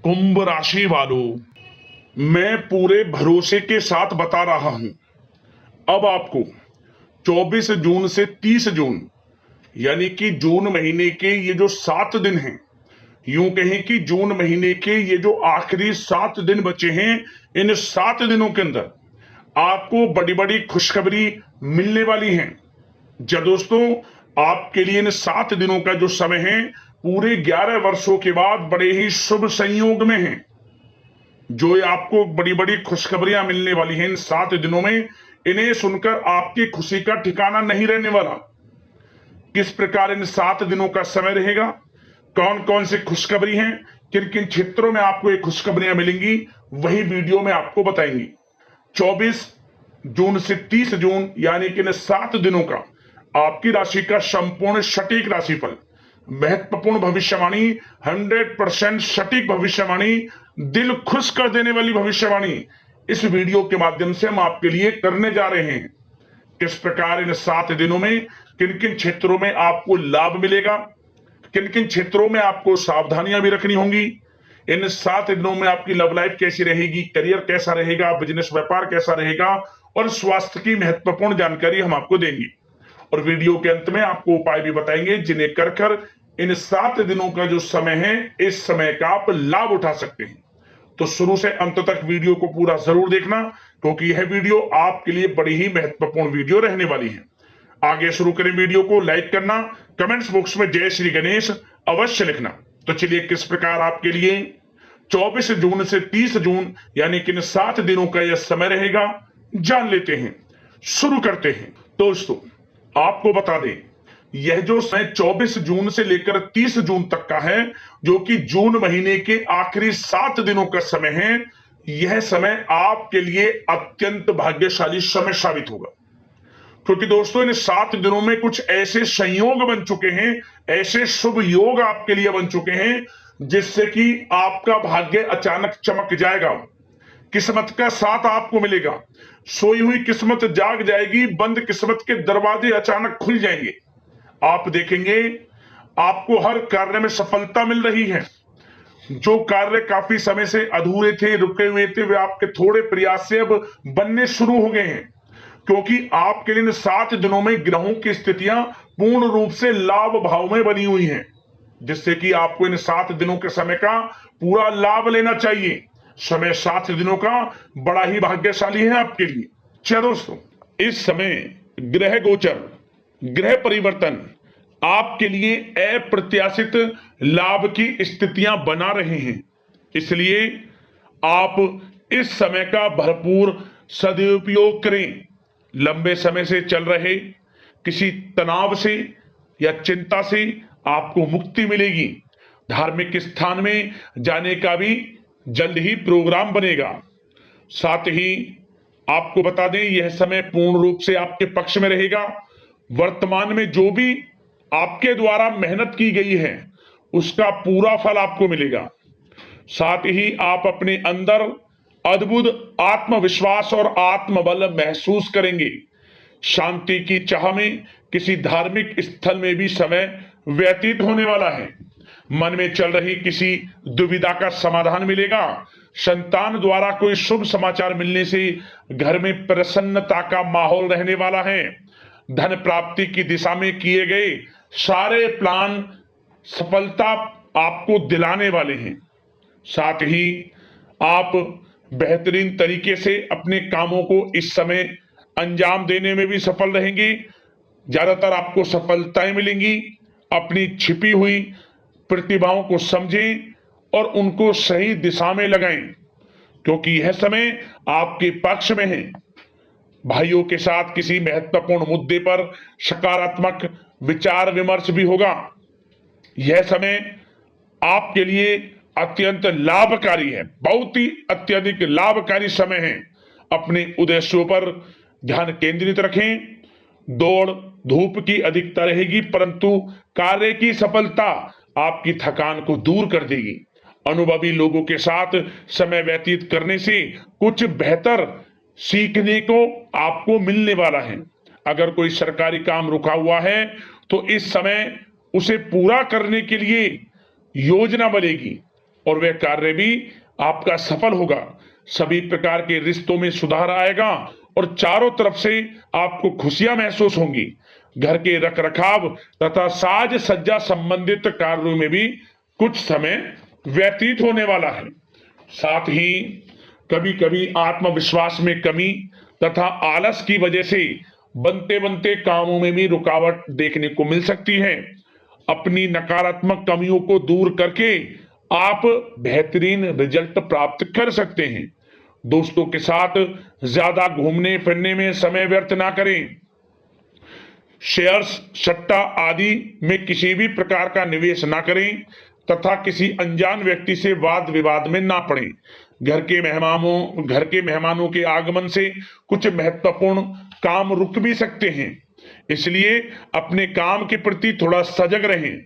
कुंभ राशि वालों, मैं पूरे भरोसे के साथ बता रहा हूं। अब आपको 24 जून से 30 जून यानी कि जून महीने के ये जो 7 दिन हैं, यूं कहें कि जून महीने के ये जो आखिरी 7 दिन बचे हैं, इन 7 दिनों के अंदर आपको बड़ी बड़ी खुशखबरी मिलने वाली है। जब दोस्तों, आपके लिए इन 7 दिनों का जो समय है, पूरे 11 वर्षों के बाद बड़े ही शुभ संयोग में है। जो ये आपको बड़ी बड़ी खुशखबरियां मिलने वाली हैं इन 7 दिनों में, इन्हें सुनकर आपकी खुशी का ठिकाना नहीं रहने वाला। किस प्रकार इन 7 दिनों का समय रहेगा, कौन कौन सी खुशखबरी हैं, किन किन क्षेत्रों में आपको ये खुशखबरियां मिलेंगी, वही वीडियो में आपको बताएंगे। 24 जून से 30 जून यानी कि इन 7 दिनों का आपकी राशि का संपूर्ण सटीक राशिफल, महत्वपूर्ण भविष्यवाणी, 100% सटीक भविष्यवाणी, दिल खुश कर देने वाली भविष्यवाणी इस वीडियो के माध्यम से हम आपके लिए करने जा रहे हैं। किस प्रकार इन 7 दिनों में किन किन क्षेत्रों में आपको लाभ मिलेगा, किन किन क्षेत्रों में आपको सावधानियां भी रखनी होंगी, इन 7 दिनों में आपकी लव लाइफ कैसी रहेगी, करियर कैसा रहेगा, बिजनेस व्यापार कैसा रहेगा और स्वास्थ्य की महत्वपूर्ण जानकारी हम आपको देंगे। और वीडियो के अंत में आपको उपाय भी बताएंगे जिन्हें कर कर इन 7 दिनों का जो समय है, इस समय का आप लाभ उठा सकते हैं। तो शुरू से अंत तक वीडियो को पूरा जरूर देखना, क्योंकि यह वीडियो आपके लिए बड़ी ही महत्वपूर्ण वीडियो रहने वाली है। आगे शुरू करें वीडियो को, लाइक करना, कमेंट्स बॉक्स में जय श्री गणेश अवश्य लिखना। तो चलिए, किस प्रकार आपके लिए 24 जून से 30 जून यानी कि इन 7 दिनों का यह समय रहेगा, जान लेते हैं। शुरू करते हैं। दोस्तों, आपको बता दें, यह जो समय 24 जून से लेकर 30 जून तक का है, जो कि जून महीने के आखिरी 7 दिनों का समय है, यह समय आपके लिए अत्यंत भाग्यशाली समय साबित होगा। क्योंकि दोस्तों, इन 7 दिनों में कुछ ऐसे संयोग बन चुके हैं, ऐसे शुभ योग आपके लिए बन चुके हैं, जिससे कि आपका भाग्य अचानक चमक जाएगा, किस्मत का साथ आपको मिलेगा, सोई हुई किस्मत जाग जाएगी, बंद किस्मत के दरवाजे अचानक खुल जाएंगे। आप देखेंगे आपको हर कार्य में सफलता मिल रही है। जो कार्य काफी समय से अधूरे थे, रुके हुए थे, वे आपके थोड़े प्रयास से अब बनने शुरू हो गए हैं। क्योंकि आपके लिए इन 7 दिनों में ग्रहों की स्थितियां पूर्ण रूप से लाभ भाव में बनी हुई हैं, जिससे कि आपको इन 7 दिनों के समय का पूरा लाभ लेना चाहिए। समय 7 दिनों का बड़ा ही भाग्यशाली है आपके लिए। चलो दोस्तों, इस समय ग्रह गोचर, ग्रह परिवर्तन आपके लिए अप्रत्याशित लाभ की स्थितियां बना रहे हैं। इसलिए आप इस समय का भरपूर सदुपयोग करें। लंबे समय से चल रहे किसी तनाव से या चिंता से आपको मुक्ति मिलेगी। धार्मिक स्थान में जाने का भी जल्द ही प्रोग्राम बनेगा। साथ ही आपको बता दें, यह समय पूर्ण रूप से आपके पक्ष में रहेगा। वर्तमान में जो भी आपके द्वारा मेहनत की गई है, उसका पूरा फल आपको मिलेगा। साथ ही आप अपने अंदर अद्भुत आत्मविश्वास और आत्मबल महसूस करेंगे। शांति की चाह में किसी धार्मिक स्थल में भी समय व्यतीत होने वाला है। मन में चल रही किसी दुविधा का समाधान मिलेगा। संतान द्वारा कोई शुभ समाचार मिलने से घर में प्रसन्नता का माहौल रहने वाला है। धन प्राप्ति की दिशा में किए गए सारे प्लान सफलता आपको दिलाने वाले हैं। साथ ही आप बेहतरीन तरीके से अपने कामों को इस समय अंजाम देने में भी सफल रहेंगे। ज्यादातर आपको सफलताएं मिलेंगी। अपनी छिपी हुई प्रतिभाओं को समझें और उनको सही दिशा में लगाएं, क्योंकि यह समय आपके पक्ष में है। भाइयों के साथ किसी महत्वपूर्ण मुद्दे पर सकारात्मक विचार विमर्श भी होगा। यह समय आपके लिए अत्यंत लाभकारी है, बहुत ही अत्यधिक लाभकारी समय है। अपने उद्देश्यों पर ध्यान केंद्रित रखें। दौड़ धूप की अधिकता रहेगी, परंतु कार्य की सफलता आपकी थकान को दूर कर देगी। अनुभवी लोगों के साथ समय व्यतीत करने से कुछ बेहतर सीखने को आपको मिलने वाला है। अगर कोई सरकारी काम रुका हुआ है, तो इस समय उसे पूरा करने के लिए योजना बनेगी। और वह कार्य भी आपका सफल होगा। सभी प्रकार के रिश्तों में सुधार आएगा और चारों तरफ से आपको खुशियां महसूस होंगी। घर के रखरखाव तथा साज सज्जा संबंधित कार्यों में भी कुछ समय व्यतीत होने वाला है। साथ ही कभी कभी आत्मविश्वास में कमी तथा आलस की वजह से बनते बनते कामों में भी रुकावट देखने को मिल सकती है। अपनी नकारात्मक कमियों को दूर करके आप बेहतरीन रिजल्ट प्राप्त कर सकते हैं। दोस्तों के साथ ज्यादा घूमने फिरने में समय व्यर्थ ना करें। शेयर्स, सट्टा आदि में किसी भी प्रकार का निवेश ना करें तथा किसी अनजान व्यक्ति से वाद विवाद में ना पड़ें। घर के मेहमानों के आगमन से कुछ महत्वपूर्ण काम रुक भी सकते हैं, इसलिए अपने काम के प्रति थोड़ा सजग रहें।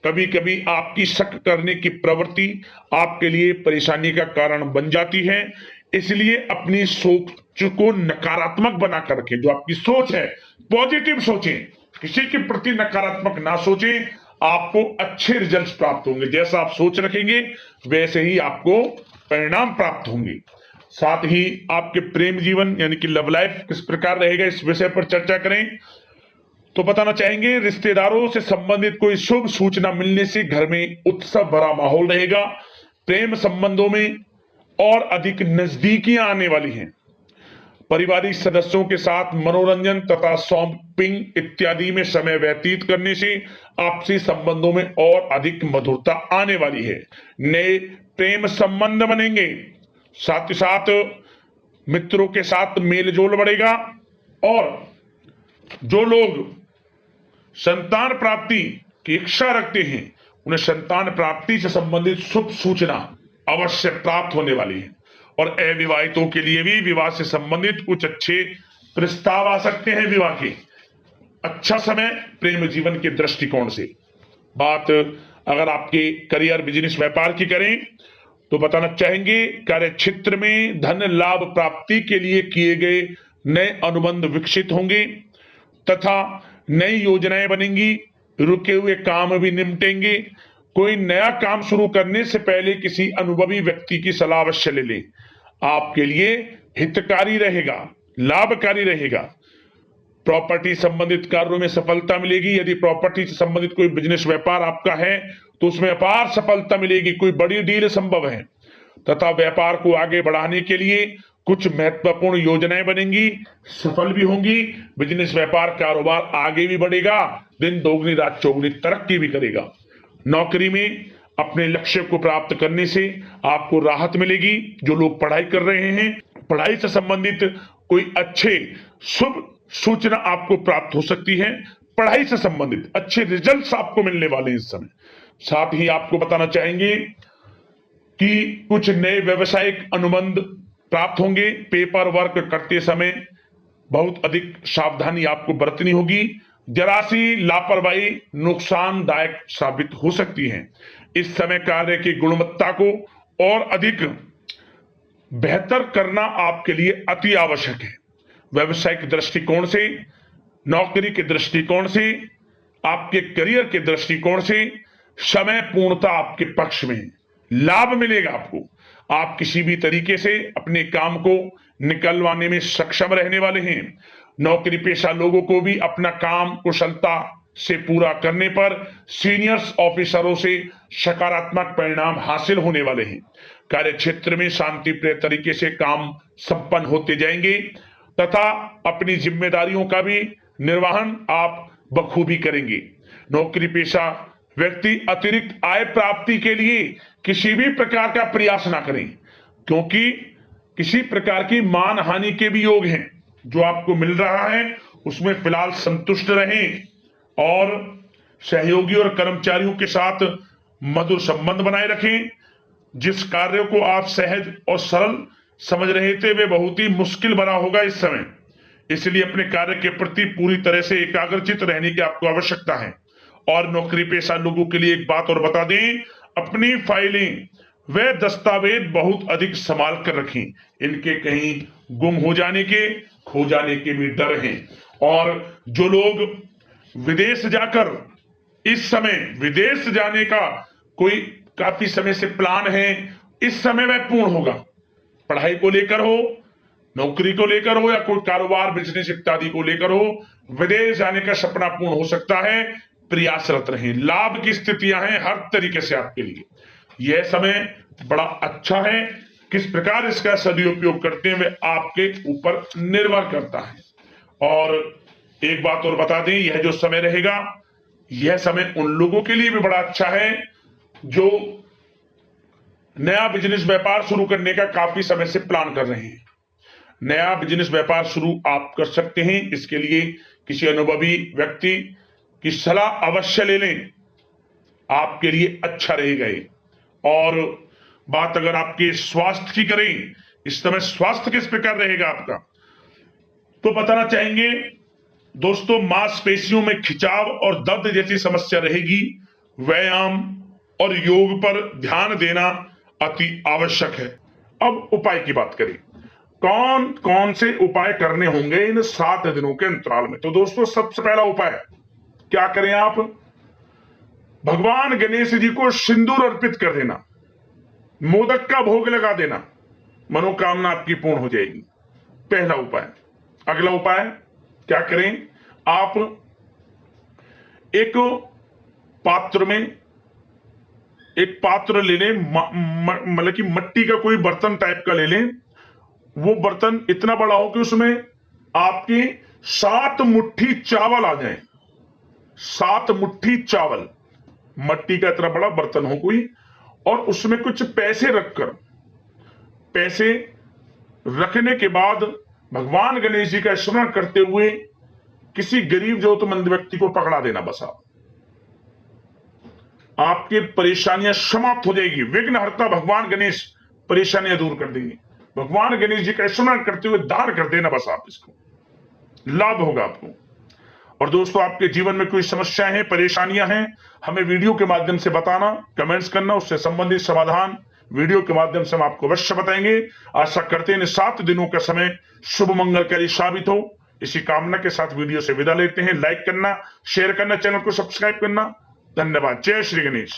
कभी कभी आपकी शक करने की प्रवृत्ति आपके लिए परेशानी का कारण बन जाती है, इसलिए अपनी सोच को नकारात्मक बनाकर रखें। जो आपकी सोच है पॉजिटिव सोचें, किसी के प्रति नकारात्मक ना सोचें। आपको अच्छे रिजल्ट्स प्राप्त होंगे। जैसा आप सोच रखेंगे वैसे ही आपको परिणाम प्राप्त होंगे। साथ ही आपके प्रेम जीवन यानी कि लव लाइफ किस प्रकार रहेगा, इस विषय पर चर्चा करें तो बताना चाहेंगे रिश्तेदारों से संबंधित कोई शुभ सूचना मिलने से घर में उत्सव भरा माहौल रहेगा। प्रेम संबंधों में और अधिक नजदीकियां आने वाली हैं। पारिवारिक सदस्यों के साथ मनोरंजन तथा शॉपिंग इत्यादि में समय व्यतीत करने से आपसी संबंधों में और अधिक मधुरता आने वाली है। नए प्रेम संबंध बनेंगे। साथ ही साथ मित्रों के साथ मेलजोल बढ़ेगा और जो लोग संतान प्राप्ति की इच्छा रखते हैं उन्हें संतान प्राप्ति से संबंधित शुभ सूचना अवश्य प्राप्त होने वाली है। और अविवाहितों के लिए भी विवाह से संबंधित कुछ अच्छे प्रस्ताव आ सकते हैं। विवाह के अच्छा समय प्रेम जीवन के दृष्टिकोण से। बात अगर आपके करियर, बिजनेस, व्यापार की करें तो बताना चाहेंगे कार्य क्षेत्र में धन लाभ प्राप्ति के लिए किए गए नए अनुबंध विकसित होंगे तथा नई योजनाएं बनेंगी। रुके हुए काम भी निपटेंगे। कोई नया काम शुरू करने से पहले किसी अनुभवी व्यक्ति की सलाह अवश्य ले लें। आपके लिए हितकारी रहेगा, लाभकारी रहेगा। प्रॉपर्टी संबंधित कार्यों में सफलता मिलेगी। यदि प्रॉपर्टी से संबंधित कोई बिजनेस व्यापार आपका है तो उसमें अपार सफलता मिलेगी। कोई बड़ी डील संभव है तथा व्यापार को आगे बढ़ाने के लिए कुछ महत्वपूर्ण योजनाएं बनेंगी, सफल भी होंगी। बिजनेस, व्यापार, कारोबार आगे भी बढ़ेगा। दिन दोगुनी रात चौगुनी तरक्की भी करेगा। नौकरी में अपने लक्ष्य को प्राप्त करने से आपको राहत मिलेगी। जो लोग पढ़ाई कर रहे हैं, पढ़ाई से संबंधित कोई अच्छे शुभ सूचना आपको प्राप्त हो सकती है। पढ़ाई से संबंधित अच्छे रिजल्ट्स आपको मिलने वाले हैं इस समय। साथ ही आपको बताना चाहेंगे कि कुछ नए व्यवसायिक अनुबंध प्राप्त होंगे। पेपर वर्क करते समय बहुत अधिक सावधानी आपको बरतनी होगी। जरा सी लापरवाही नुकसानदायक साबित हो सकती है। इस समय कार्य की गुणवत्ता को और अधिक बेहतर करना आपके लिए अति आवश्यक है। व्यवसायिक दृष्टिकोण से, नौकरी के दृष्टिकोण से, आपके करियर के दृष्टिकोण से समय पूर्णता आपके पक्ष में है। लाभ मिलेगा आपको। आप किसी भी तरीके से अपने काम को निकलवाने में सक्षम रहने वाले हैं। नौकरी पेशा लोगों को भी अपना काम कुशलता से पूरा करने पर सीनियर्स ऑफिसरों से सकारात्मक परिणाम हासिल होने वाले हैं। कार्य क्षेत्र में शांतिप्रिय तरीके से काम संपन्न होते जाएंगे तथा अपनी जिम्मेदारियों का भी निर्वहन आप बखूबी करेंगे। नौकरी पेशा व्यक्ति अतिरिक्त आय प्राप्ति के लिए किसी भी प्रकार का प्रयास ना करें, क्योंकि किसी प्रकार की मान हानि के भी योग हैं। जो आपको मिल रहा है उसमें फिलहाल संतुष्ट रहें और सहयोगी और कर्मचारियों के साथ मधुर संबंध बनाए रखें। जिस कार्य को आप सहज और सरल समझ रहे थे वे बहुत ही मुश्किल बना होगा इस समय, इसलिए अपने कार्य के प्रति पूरी तरह से एकाग्रचित रहने की आपको आवश्यकता है। और नौकरी पेशा लोगों के लिए एक बात और बता दें, अपनी फाइलें वे दस्तावेज बहुत अधिक संभाल कर रखें। इनके कहीं गुम हो जाने के, खो जाने के भी डर हैं। और जो लोग विदेश जाकर इस समय विदेश जाने का कोई काफी समय से प्लान है, इस समय वह पूर्ण होगा। पढ़ाई को लेकर हो, नौकरी को लेकर हो, या कोई कारोबार बिजनेस इत्यादि को लेकर हो, विदेश जाने का सपना पूर्ण हो सकता है। प्रयासरत रहें, लाभ की स्थितियां हैं हर तरीके से आपके लिए। यह समय बड़ा अच्छा है। किस प्रकार इसका सदुपयोग करते हैं वह आपके ऊपर निर्भर करता है। और एक बात और बता दें, यह जो समय रहेगा, यह समय उन लोगों के लिए भी बड़ा अच्छा है जो नया बिजनेस व्यापार शुरू करने का काफी समय से प्लान कर रहे हैं। नया बिजनेस व्यापार शुरू आप कर सकते हैं। इसके लिए किसी अनुभवी व्यक्ति की सलाह अवश्य ले लें, आपके लिए अच्छा रहेगा ये। और बात अगर आपके स्वास्थ्य की करें, इस समय स्वास्थ्य किस प्रकार रहेगा आपका, तो बताना चाहेंगे दोस्तों, मांसपेशियों में खिंचाव और दर्द जैसी समस्या रहेगी। व्यायाम और योग पर ध्यान देना अति आवश्यक है। अब उपाय की बात करें, कौन कौन से उपाय करने होंगे इन 7 दिनों के अंतराल में। तो दोस्तों, सबसे पहला उपाय क्या करें आप, भगवान गणेश जी को सिंदूर अर्पित कर देना, मोदक का भोग लगा देना, मनोकामना आपकी पूर्ण हो जाएगी। पहला उपाय। अगला उपाय क्या करें, आप एक पात्र ले लें, मतलब कि मिट्टी का कोई बर्तन टाइप का ले लें। वो बर्तन इतना बड़ा हो कि उसमें आपकी 7 मुट्ठी चावल आ जाए। 7 मुट्ठी चावल, मिट्टी का इतना बड़ा बर्तन हो कोई, और उसमें कुछ पैसे रखकर, पैसे रखने के बाद भगवान गणेश जी का स्मरण करते हुए किसी गरीब जरूरतमंद व्यक्ति को पकड़ा देना। बस आपकी परेशानियां समाप्त हो जाएगी। विघ्नहर्ता भगवान गणेश परेशानियां दूर कर देंगे। भगवान गणेश जी का स्मरण करते हुए दान कर देना, बस आप इसको, लाभ होगा आपको। और दोस्तों, आपके जीवन में कोई समस्याएं हैं, परेशानियां हैं, हमें वीडियो के माध्यम से बताना, कमेंट्स करना, उससे संबंधित समाधान वीडियो के माध्यम से हम आपको अवश्य बताएंगे। आशा करते हैं इन 7 दिनों का समय शुभ मंगलकारी साबित हो। इसी कामना के साथ वीडियो से विदा लेते हैं। लाइक करना, शेयर करना, चैनल को सब्सक्राइब करना। धन्यवाद। जय श्री गणेश।